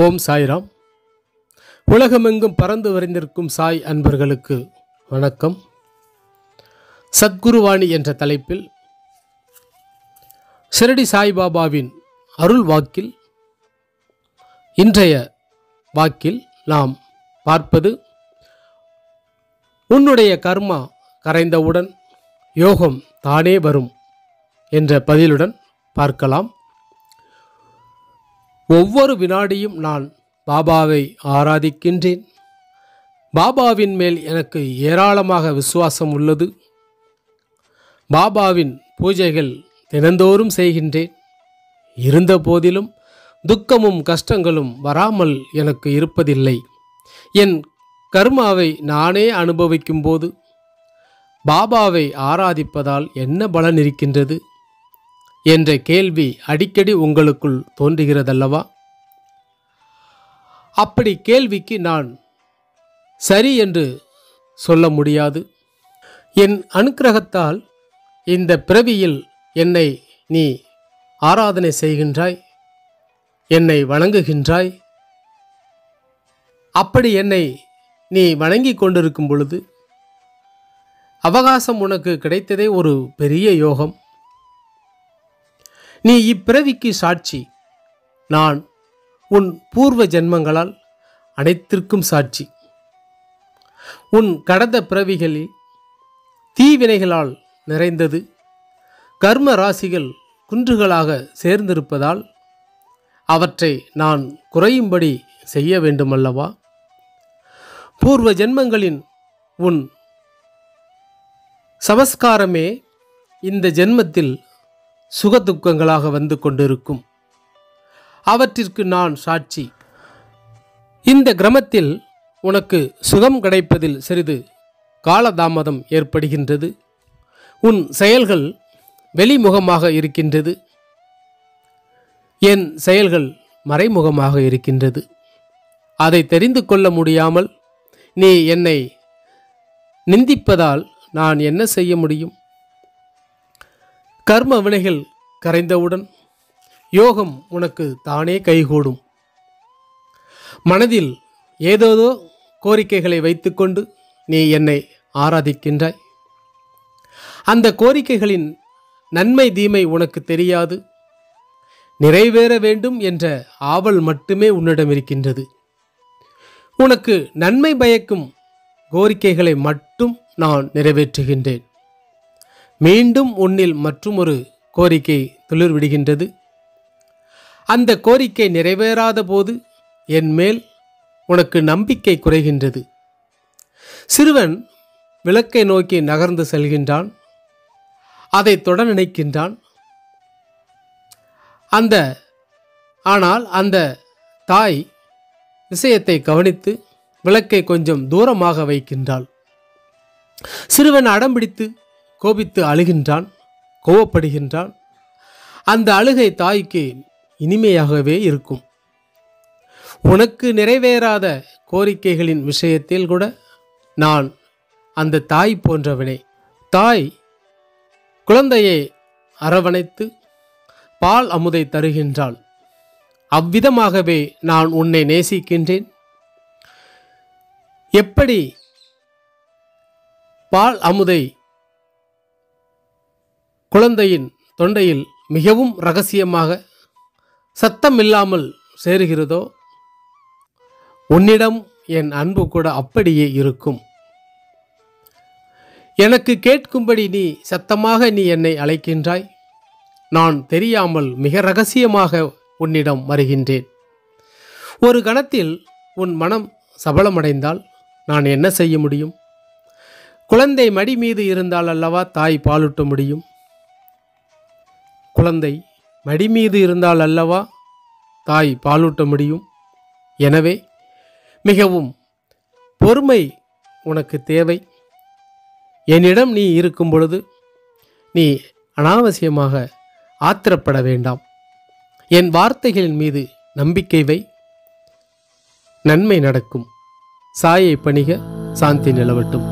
ஓம் சாய்ராம். உலகமெங்கும் பறந்து விரைந்திருக்கும் சாய் அன்பர்களுக்கு வணக்கம். சத்குருவாணி என்ற தலைப்பில் ஷிரடி சாய்பாபாவின் அருள் வாக்கில் இன்றைய வாக்கில் நாம் பார்ப்பது, உன்னுடைய கர்மா கரைந்தவுடன் யோகம் தானே வரும் என்ற பதிலுடன் பார்க்கலாம். ஒவ்வொரு வினாடியும் நான் பாபாவை ஆராதிக்கின்றேன். பாபாவின் மேல் எனக்கு ஏராளமாக விசுவாசம் உள்ளது. பாபாவின் பூஜைகள் தினந்தோறும் செய்கின்றேன். இருந்த போதிலும் துக்கமும் கஷ்டங்களும் வராமல் எனக்கு இருப்பதில்லை. என் கர்மாவை நானே அனுபவிக்கும் போது பாபாவை ஆராதிப்பதால் என்ன பலன் இருக்கின்றது என்ற கேள்வி அடிக்கடி உங்களுக்குள் தோன்றுகிறதல்லவா? அப்படி கேள்விக்கு நான் சரி என்று சொல்ல முடியாது. என் அனுக்கிரகத்தால் இந்த பிறவியில் என்னை நீ ஆராதனை செய்கின்றாய், என்னை வணங்குகின்றாய். அப்படி என்னை நீ வணங்கி கொண்டிருக்கும் பொழுது அவகாசம் உனக்கு கிடைத்ததே ஒரு பெரிய யோகம். நீ இப்பிறவிக்கு சாட்சி. நான் உன் பூர்வ ஜென்மங்களால் அனைத்திற்கும் சாட்சி. உன் கடந்த பிறவிகளில் தீவினைகளால் நிறைந்தது. கர்ம ராசிகள் குன்றுகளாக சேர்ந்திருப்பதால் அவற்றை நான் குறையும்படி செய்ய வேண்டுமல்லவா? பூர்வ ஜென்மங்களின் உன் சமஸ்காரமே இந்த ஜென்மத்தில் சுகதுக்கங்களாக வந்து கொண்டிருக்கும். அவற்றிற்கு நான் சாட்சி. இந்த கிரமத்தில் உனக்கு சுகம் கிடைப்பதில் சிறிது காலதாமதம் ஏற்படுகின்றது. உன் செயல்கள் வெளிமுகமாக இருக்கின்றது, என் செயல்கள் மறைமுகமாக இருக்கின்றது. அதை தெரிந்து கொள்ள முடியாமல் நீ என்னை நிந்திப்பதால் நான் என்ன செய்ய முடியும்? கர்ம வினைகள் கரைந்தவுடன் யோகம் உனக்கு தானே கைகூடும். மனதில் ஏதேதோ கோரிக்கைகளை வைத்துக்கொண்டு நீ என்னை ஆராதிக்கின்றாய். அந்த கோரிக்கைகளின் நன்மை தீமை உனக்கு தெரியாது. நிறைவேற வேண்டும் என்ற ஆவல் மட்டுமே உன்னிடம் இருக்கின்றது. உனக்கு நன்மை பயக்கும் கோரிக்கைகளை மட்டும் நான் நிறைவேற்றுகின்றேன். மீண்டும் உன்னில் மற்றொரு கோரிக்கை துளிர் விடுகின்றது. அந்த கோரிக்கை நிறைவேறாத போது என் மேல் உனக்கு நம்பிக்கை குறைகின்றது. சிறுவன் விளக்கை நோக்கி நகர்ந்து செல்கின்றான். அதை தொட நினைக்கின்றான். ஆனால் அந்த தாய் விஷயத்தை கவனித்து விளக்கை கொஞ்சம் தூரமாக வைக்கின்றாள். சிறுவன் அடம்பிடித்து கோபித்து அழுகின்றான், கோவப்படுகின்றான். அந்த அழுகை தாய்க்கு இனிமையாகவே இருக்கும். உனக்கு நிறைவேறாத கோரிக்கைகளின் விஷயத்தில் கூட நான் அந்த தாய் போன்றவனே. தாய் குழந்தையை அரவணைத்து பால் அமுதை தருகின்றாள். அவ்விதமாகவே நான் உன்னை நேசிக்கின்றேன். எப்படி பால் அமுதை குழந்தையின் தொண்டையில் மிகவும் இரகசியமாக சத்தம் இல்லாமல் சேருகிறதோ, உன்னிடம் என் அன்பு கூட அப்படியே இருக்கும். எனக்கு கேட்கும்படி நீ சத்தமாக நீ என்னை அழைக்கின்றாய். நான் தெரியாமல் மிக இரகசியமாக உன்னிடம் வருகின்றேன். ஒரு கணத்தில் உன் மனம் சபலமடைந்தால் நான் என்ன செய்ய முடியும்? குழந்தை மடி மீது இருந்தால் அல்லவா தாய் பாலூட்ட முடியும். குழந்தை மடி மீது இருந்தால் அல்லவா தாய் பாலூட்ட முடியும். எனவே மிகவும் பொறுமை உனக்கு தேவை. என்னிடம் நீ இருக்கும் பொழுது நீ அனாவசியமாக ஆத்திரப்பட வேண்டாம். என் வார்த்தைகளின் மீது நம்பிக்கை வை. நன்மை நடக்கும். சாயை பணிக, சாந்தி நிலவட்டும்.